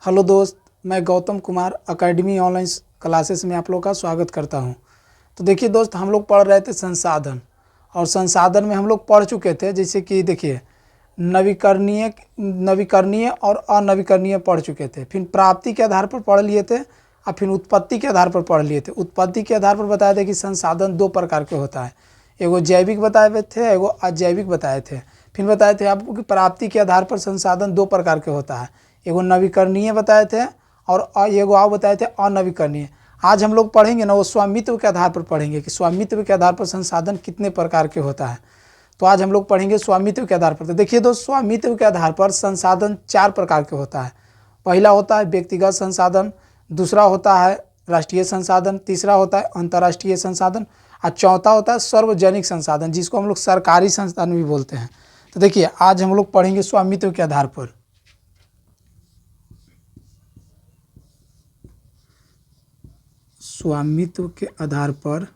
Hello दोस्त, मैं Gautam Kumar academy online classes में आप लोग का स्वागत करता हूं। तो देखिए दोस्त, हम लोग पढ़ रहे थे संसाधन, और संसाधन में हम लोग पढ़ चुके थे। जैसे कि देखिए, नवीकरणीय नवीकरणीय और अनवीकरणीय पढ़ चुके थे, फिर प्राप्ति के आधार पर पढ़ लिए थे, और फिर उत्पत्ति के आधार पर पढ़ लिए थे। उत्पत्ति के आधार पर बताए थे कि संसाधन दो प्रकार के होता है, एगो जैविक बताए थे, एगो अजैविक बताए थे। फिर बताए थे आपको कि प्राप्ति के आधार पर संसाधन दो प्रकार के होता है, एगो नवीकरणीय बताए थे और एगो और बताए थे अनवीकरणीय। आज हम लोग पढ़ेंगे ना, वो स्वामित्व के आधार पर पढ़ेंगे कि स्वामित्व के आधार पर संसाधन कितने प्रकार के होता है। तो आज हम लोग पढ़ेंगे स्वामित्व के आधार पर। तो देखिए दोस्त, स्वामित्व के आधार पर संसाधन चार प्रकार के होता है। पहला होता है व्यक्तिगत संसाधन, दूसरा होता है राष्ट्रीय संसाधन, तीसरा होता है अंतर्राष्ट्रीय संसाधन, और चौथा होता है सार्वजनिक संसाधन, जिसको हम लोग सरकारी संसाधन भी बोलते हैं। तो देखिए, आज हम लोग पढ़ेंगे स्वामित्व के आधार पर। स्वामित्व के आधार पर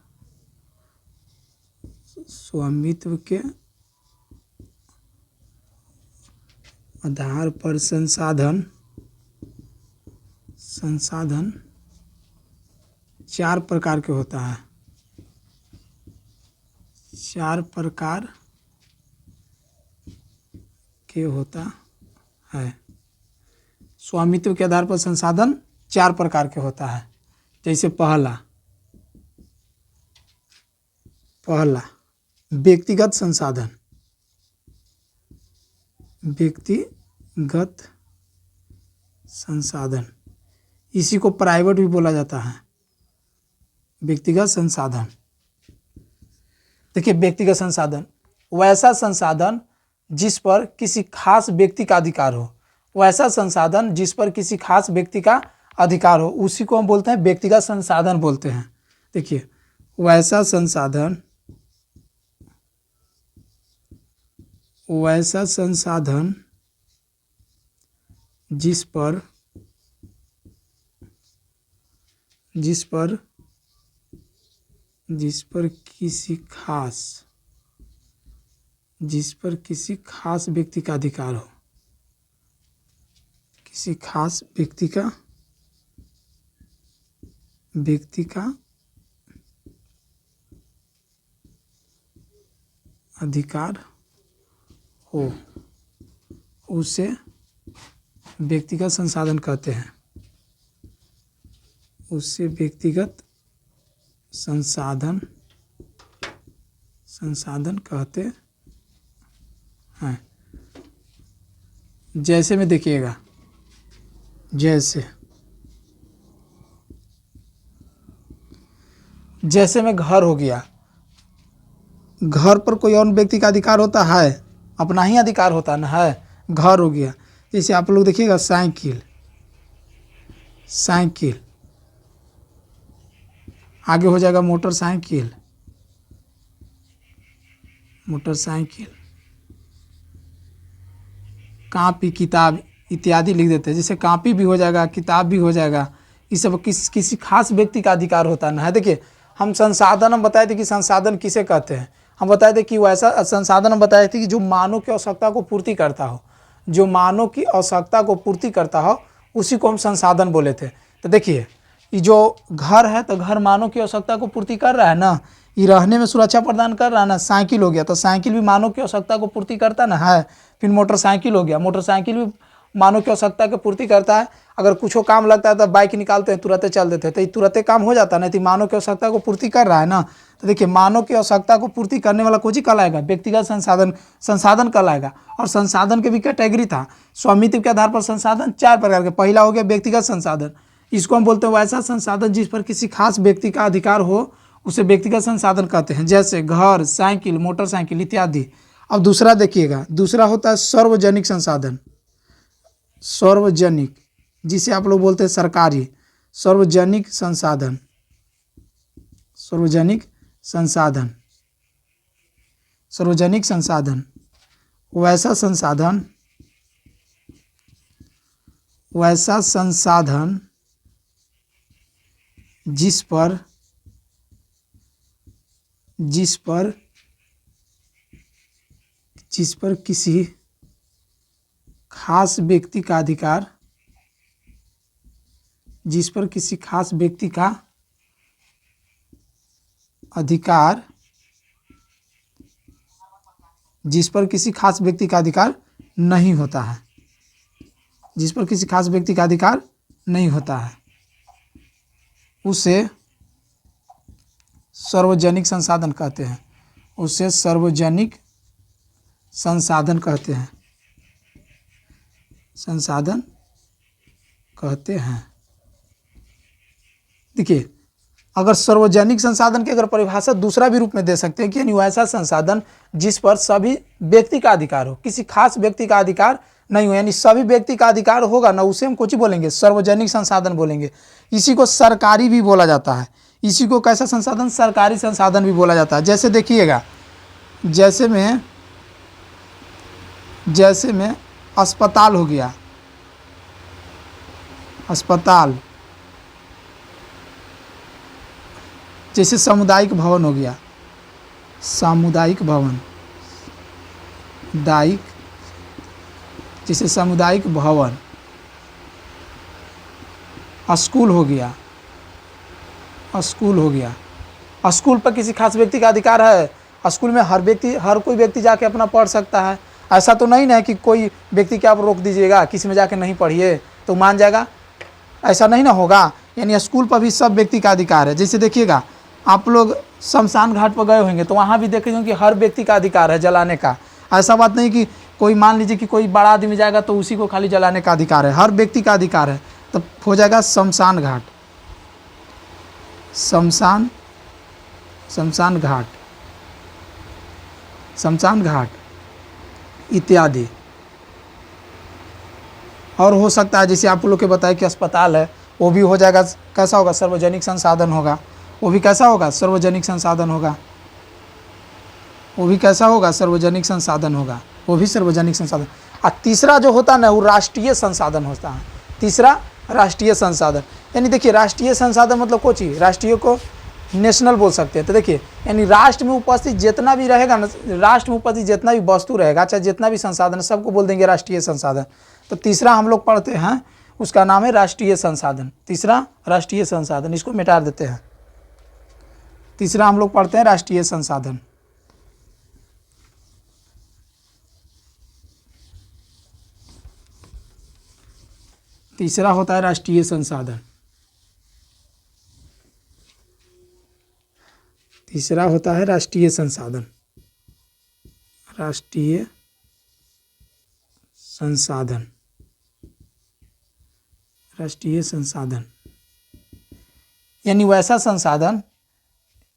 संसाधन चार प्रकार के होता है। चार प्रकार के होता है। स्वामित्व के आधार पर संसाधन चार प्रकार के होता है। जैसे पहला व्यक्तिगत संसाधन। व्यक्तिगत संसाधन, इसी को प्राइवेट भी बोला जाता है। व्यक्तिगत संसाधन, देखिए, व्यक्तिगत संसाधन वैसा संसाधन जिस पर किसी खास व्यक्ति का अधिकार हो। वैसा संसाधन जिस पर किसी खास व्यक्ति का अधिकार हो, उसी को हम बोलते हैं व्यक्तिगत संसाधन बोलते हैं। देखिए, वैसा संसाधन जिस पर किसी खास व्यक्ति का अधिकार हो। किसी खास व्यक्ति का अधिकार हो, उसे व्यक्तिगत संसाधन कहते हैं। उससे व्यक्तिगत संसाधन कहते हैं। जैसे में देखिएगा, जैसे में घर हो गया। घर पर कोई और व्यक्ति का अधिकार होता है? अपना ही अधिकार होता ना है। घर हो गया। जैसे आप लोग देखिएगा, साइकिल, आगे हो जाएगा मोटरसाइकिल, कॉपी, किताब इत्यादि लिख देते हैं। जैसे कॉपी भी हो जाएगा, किताब भी हो जाएगा। ये सब किसी खास व्यक्ति का अधिकार होता है। देखिए, हम बताए थे कि संसाधन किसे कहते हैं। हम बताए थे कि वैसा संसाधन हम बताए थे कि जो मानव की आवश्यकता को पूर्ति करता हो। जो मानव की आवश्यकता को पूर्ति करता हो, उसी को हम संसाधन बोले थे। तो देखिए, ये जो घर है, तो घर मानव की आवश्यकता को पूर्ति कर रहा है ना, ये रहने में सुरक्षा प्रदान कर रहा है ना। साइकिल हो गया, तो साइकिल भी मानव की आवश्यकता को पूर्ति करता ना है। फिर मोटरसाइकिल हो गया, मोटरसाइकिल भी मानव की आवश्यकता की पूर्ति करता है। अगर कुछ काम लगता है तो बाइक निकालते हैं, तुरंत चल देते हैं, तो ये तुरंत काम हो जाता है ना। तो मानव की आवश्यकता को पूर्ति कर रहा है ना। तो देखिए, मानव की आवश्यकता को पूर्ति करने वाला कुछ ही कहलाएगा, व्यक्तिगत संसाधन कहलाएगा। और संसाधन के भी कैटेगरी था। स्वामित्व के आधार पर संसाधन चार प्रकार के। पहला हो गया व्यक्तिगत संसाधन, इसको हम बोलते हैं वैसा संसाधन जिस पर किसी खास व्यक्ति का अधिकार हो, उसे व्यक्तिगत संसाधन कहते हैं। जैसे घर, साइकिल, मोटरसाइकिल इत्यादि। अब दूसरा देखिएगा, दूसरा होता है सार्वजनिक संसाधन। सार्वजनिक, जिसे आप लोग बोलते हैं सरकारी। सार्वजनिक संसाधन वैसा संसाधन जिस पर किसी खास व्यक्ति का अधिकार जिस पर किसी खास व्यक्ति का अधिकार, जिस पर किसी खास व्यक्ति का अधिकार नहीं होता है, जिस पर किसी खास व्यक्ति का अधिकार नहीं होता है, उसे सार्वजनिक संसाधन कहते हैं। उसे सार्वजनिक संसाधन कहते हैं, संसाधन कहते हैं। देखिए, अगर सार्वजनिक संसाधन की अगर परिभाषा दूसरा भी रूप में दे सकते हैं कि यानी ऐसा संसाधन जिस पर सभी व्यक्ति का अधिकार हो, किसी खास व्यक्ति का अधिकार नहीं हो, यानी सभी व्यक्ति का अधिकार होगा ना, उसे हम कुछ ही बोलेंगे, सार्वजनिक संसाधन बोलेंगे। इसी को सरकारी भी बोला जाता है। इसी को कैसा संसाधन, सरकारी संसाधन भी बोला जाता है। जैसे देखिएगा, जैसे में अस्पताल हो गया, अस्पताल, जैसे सामुदायिक भवन हो गया, सामुदायिक भवन, जैसे सामुदायिक भवन, स्कूल हो गया, स्कूल हो गया। स्कूल पर किसी खास व्यक्ति का अधिकार है। स्कूल में हर कोई व्यक्ति जाके अपना पढ़ सकता है। ऐसा तो नहीं ना है कि कोई व्यक्ति के आप रोक दीजिएगा, किसी में जाके नहीं पढ़िए तो मान जाएगा, ऐसा नहीं ना होगा। यानी स्कूल पर भी सब व्यक्ति का अधिकार है। जैसे देखिएगा, आप लोग शमशान घाट पर गए होंगे तो वहाँ भी देखेंगे कि हर व्यक्ति का अधिकार है जलाने का। ऐसा बात नहीं कि कोई मान लीजिए कि कोई बड़ा आदमी जाएगा तो उसी को खाली जलाने का अधिकार है, हर व्यक्ति का अधिकार है। तब हो जाएगा शमशान घाट, शमशान घाट, शमशान घाट इत्यादि। और हो सकता है जैसे आप लोग के बताए कि अस्पताल है, वो भी हो जाएगा, कैसा होगा, सार्वजनिक संसाधन होगा। वो भी कैसा होगा, सार्वजनिक संसाधन होगा। वो भी कैसा होगा, सार्वजनिक संसाधन होगा, वो भी सार्वजनिक संसाधन। और तीसरा जो होता है ना, वो राष्ट्रीय संसाधन होता है। तीसरा राष्ट्रीय संसाधन, यानी देखिए राष्ट्रीय संसाधन मतलब कोई चीज़, राष्ट्रीय को नेशनल बोल सकते हैं। तो देखिए, यानी राष्ट्र में उपस्थित जितना भी रहेगा ना, राष्ट्र में उपस्थित जितना भी वस्तु रहेगा, चाहे जितना भी संसाधन, सबको बोल देंगे राष्ट्रीय संसाधन। तो तीसरा हम लोग पढ़ते हैं, उसका नाम है राष्ट्रीय संसाधन। तीसरा राष्ट्रीय संसाधन, इसको मिटा देते हैं। तीसरा हम लोग पढ़ते हैं राष्ट्रीय संसाधन। तीसरा होता है राष्ट्रीय संसाधन। तीसरा होता है राष्ट्रीय संसाधन, राष्ट्रीय संसाधन, राष्ट्रीय संसाधन। यानी वैसा संसाधन,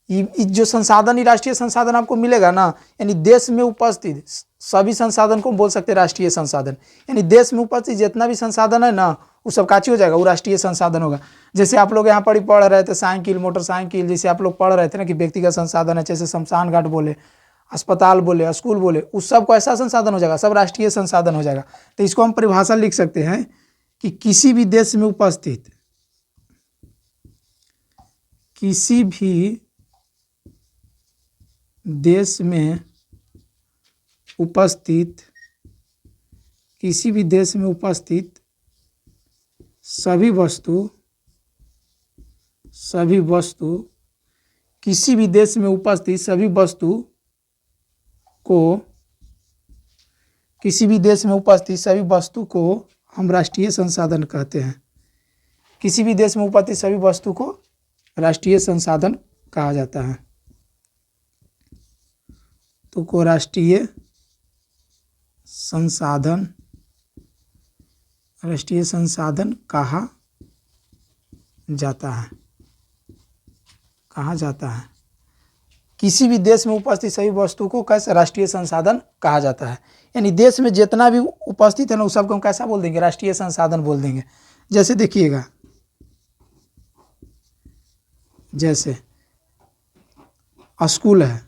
जो संसाधन ही राष्ट्रीय संसाधन आपको मिलेगा ना, यानी देश में उपस्थित सभी संसाधन को बोल सकते हैं राष्ट्रीय संसाधन। यानी देश में उपस्थित जितना भी संसाधन है ना, वो सब काची हो जाएगा, वो राष्ट्रीय संसाधन होगा। जैसे आप लोग यहाँ पर पढ़ रहे थे, साइकिल, मोटरसाइकिल, जैसे आप लोग पढ़ रहे थे ना कि व्यक्तिगत संसाधन है, जैसे शमशान घाट बोले, अस्पताल बोले, स्कूल बोले, उस सब को ऐसा संसाधन हो जाएगा, सब राष्ट्रीय संसाधन हो जाएगा। तो इसको हम परिभाषा लिख सकते हैं कि किसी भी देश में उपस्थित, किसी भी देश में उपस्थित, किसी भी देश में उपस्थित सभी वस्तु, किसी भी देश में उपस्थित सभी वस्तु को, किसी भी देश में उपस्थित सभी वस्तु को हम राष्ट्रीय संसाधन कहते हैं। किसी भी देश में उपस्थित सभी वस्तु को राष्ट्रीय संसाधन कहा जाता है। तो को राष्ट्रीय संसाधन, राष्ट्रीय संसाधन कहा जाता है, कहा जाता है। किसी भी देश में उपस्थित सभी वस्तु को कैसे राष्ट्रीय संसाधन कहा जाता है। यानी देश में जितना भी उपस्थित है ना, उस सबको हम कैसा बोल देंगे, राष्ट्रीय संसाधन बोल देंगे। जैसे देखिएगा, जैसे स्कूल है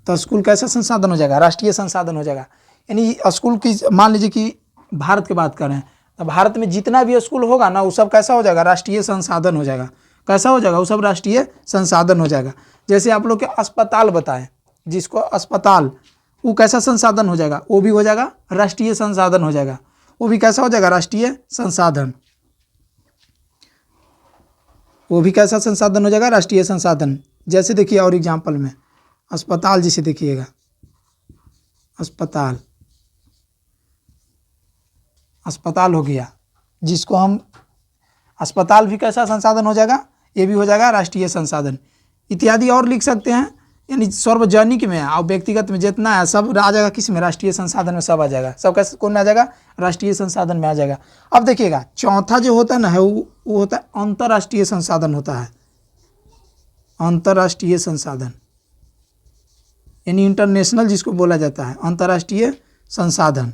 तो स्कूल कैसा संसाधन हो जाएगा, राष्ट्रीय संसाधन हो जाएगा। यानी स्कूल की, मान लीजिए कि भारत की बात करें तो भारत में जितना भी स्कूल होगा ना, वो सब कैसा हो जाएगा, राष्ट्रीय संसाधन हो जाएगा। कैसा हो जाएगा, वो सब राष्ट्रीय संसाधन हो जाएगा। जैसे आप लोग के अस्पताल बताएं, जिसको अस्पताल, वो कैसा संसाधन हो जाएगा, वो भी हो जाएगा राष्ट्रीय संसाधन हो जाएगा। वो भी कैसा हो जाएगा, राष्ट्रीय संसाधन। वो भी कैसा संसाधन हो जाएगा? राष्ट्रीय संसाधन। जैसे देखिए और एग्जाम्पल में अस्पताल, जिसे देखिएगा अस्पताल, अस्पताल हो गया, जिसको हम अस्पताल भी कैसा संसाधन हो जाएगा? ये भी हो जाएगा राष्ट्रीय संसाधन। इत्यादि और लिख सकते हैं, यानी सार्वजनिक में और व्यक्तिगत में जितना है सब आ जाएगा किस में? राष्ट्रीय संसाधन में सब आ जाएगा। सब कैसे कौन में आ जाएगा? राष्ट्रीय संसाधन में आ जाएगा। अब देखिएगा चौथा जो होता है ना वो होता है अंतर्राष्ट्रीय संसाधन होता है। अंतर्राष्ट्रीय संसाधन यानी इंटरनेशनल जिसको बोला जाता है, अंतर्राष्ट्रीय संसाधन।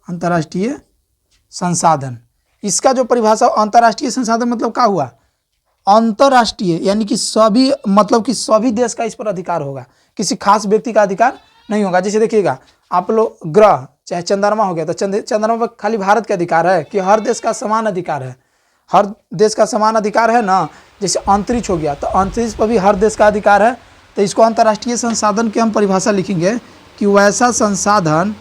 अंतर्राष्ट्रीय संसाधन, इसका जो परिभाषा अंतर्राष्ट्रीय संसाधन मतलब क्या हुआ? अंतर्राष्ट्रीय यानी कि सभी, मतलब कि सभी देश का इस पर अधिकार होगा, किसी खास व्यक्ति का अधिकार नहीं होगा। जैसे देखिएगा आप लोग ग्रह, चाहे चंद्रमा हो गया, तो चंद्रमा पर खाली भारत का अधिकार है कि हर देश का समान अधिकार है? हर देश का समान अधिकार है ना। जैसे अंतरिक्ष हो गया, तो अंतरिक्ष पर भी हर देश का अधिकार है। तो इसको अंतर्राष्ट्रीय संसाधन की हम परिभाषा लिखेंगे कि वैसा संसाधन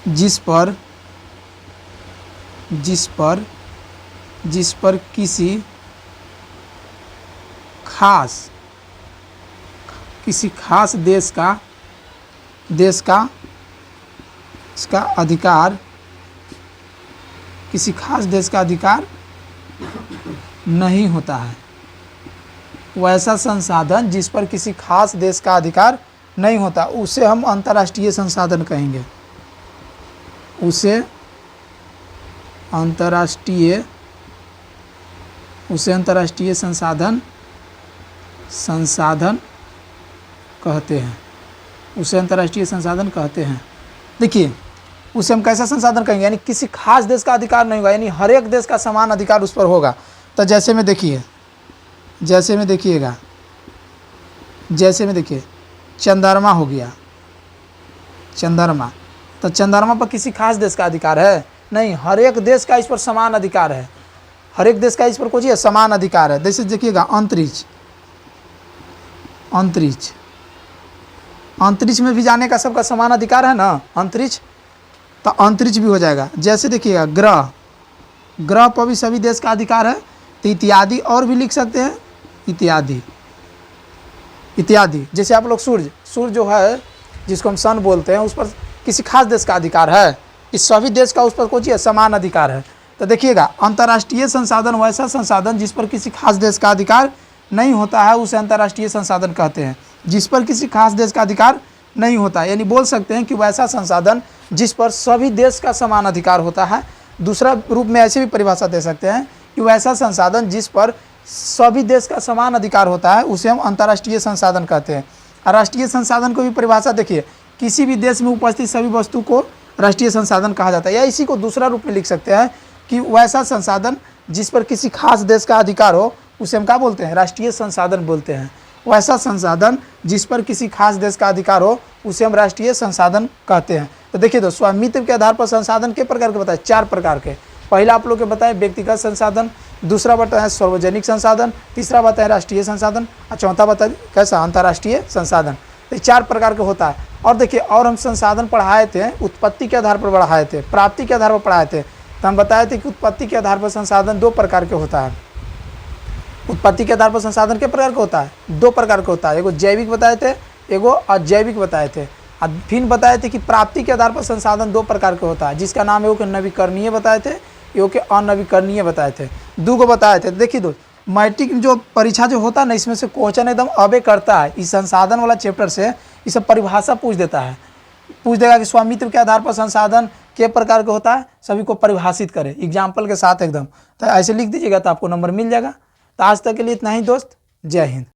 जिस पर किसी खास देश का इसका अधिकार, किसी खास देश का अधिकार नहीं होता है। वैसा संसाधन जिस पर किसी खास देश का अधिकार नहीं होता, उसे हम अंतर्राष्ट्रीय संसाधन कहेंगे। उसे अंतर्राष्ट्रीय संसाधन कहते हैं। उसे अंतर्राष्ट्रीय संसाधन कहते हैं। देखिए उसे हम कैसा संसाधन कहेंगे? यानी किसी खास देश का अधिकार नहीं होगा, यानी हर एक देश का समान अधिकार उस पर होगा। तो जैसे में देखिए चंद्रमा हो गया, चंद्रमा, तो चंद्रमा पर किसी खास देश का अधिकार है? नहीं, हर एक देश का इस पर समान अधिकार है। हर एक देश का इस पर कुछ है समान अधिकार है। जैसे देखिएगा अंतरिक्ष में भी जाने का सबका समान अधिकार है ना, अंतरिक्ष, तो अंतरिक्ष भी हो जाएगा। जैसे देखिएगा ग्रह पर भी सभी देश का अधिकार है। तो इत्यादि और भी लिख सकते हैं, इत्यादि। जैसे आप लोग सूर्य जो है, जिसको हम सन बोलते हैं, उस पर किसी खास देश का अधिकार है? इस सभी देश का उस पर कुछ है समान अधिकार है। तो देखिएगा अंतर्राष्ट्रीय संसाधन वैसा संसाधन जिस पर किसी खास देश का अधिकार नहीं होता है, उसे अंतर्राष्ट्रीय संसाधन कहते हैं। जिस पर किसी खास देश का अधिकार नहीं होता, यानी बोल सकते हैं कि वैसा संसाधन जिस पर सभी देश का समान अधिकार होता है। दूसरा रूप में ऐसे भी परिभाषा दे सकते हैं कि वैसा संसाधन जिस पर सभी देश का समान अधिकार होता है, उसे हम अंतर्राष्ट्रीय संसाधन कहते हैं। और राष्ट्रीय संसाधन को भी परिभाषा देखिए, किसी भी देश में उपस्थित सभी वस्तु को राष्ट्रीय संसाधन कहा जाता है। या इसी को दूसरा रूप में लिख सकते हैं कि वैसा संसाधन जिस पर किसी खास देश का अधिकार हो, उसे हम क्या बोलते हैं? राष्ट्रीय संसाधन बोलते हैं। वैसा संसाधन जिस पर किसी खास देश का अधिकार हो, उसे हम राष्ट्रीय संसाधन कहते हैं। तो देखिए दोस्तों, स्वामित्व के आधार पर संसाधन के प्रकार के बताए? 4 प्रकार के। पहला आप लोग के बताए व्यक्तिगत संसाधन, दूसरा बताया सार्वजनिक संसाधन, तीसरा बताया राष्ट्रीय संसाधन, और चौथा बताया कैसा? अंतर्राष्ट्रीय संसाधन। तो 4 प्रकार के होता है। और देखिए, और हम संसाधन पढ़ाए थे, उत्पत्ति के आधार पर पढ़ाए थे, प्राप्ति के आधार पर पढ़ाए थे। तो हम बताए थे कि उत्पत्ति के आधार पर संसाधन 2 प्रकार के होता है। उत्पत्ति के आधार पर संसाधन के प्रकार का होता है? 2 प्रकार का होता है। एगो जैविक बताए थे, एगो अजैविक बताए थे। और फिर बताए थे कि प्राप्ति के आधार पर संसाधन 2 प्रकार के होता है, जिसका नाम एगो के नवीकरणीय बताए थे, एगो के अनवीकरणीय बताए थे। 2 को बताए थे। देखिए दोस्त, मैट्रिक जो परीक्षा जो होता है ना, इसमें से क्वेश्चन एकदम अबे करता है। इस संसाधन वाला चैप्टर से ये सब परिभाषा पूछ देता है, पूछ देगा कि स्वामित्व के आधार पर संसाधन के प्रकार का होता है, सभी को परिभाषित करें एग्जाम्पल के साथ एकदम। तो ऐसे लिख दीजिएगा तो आपको नंबर मिल जाएगा। तो आज तक के लिए इतना ही दोस्त, जय हिंद।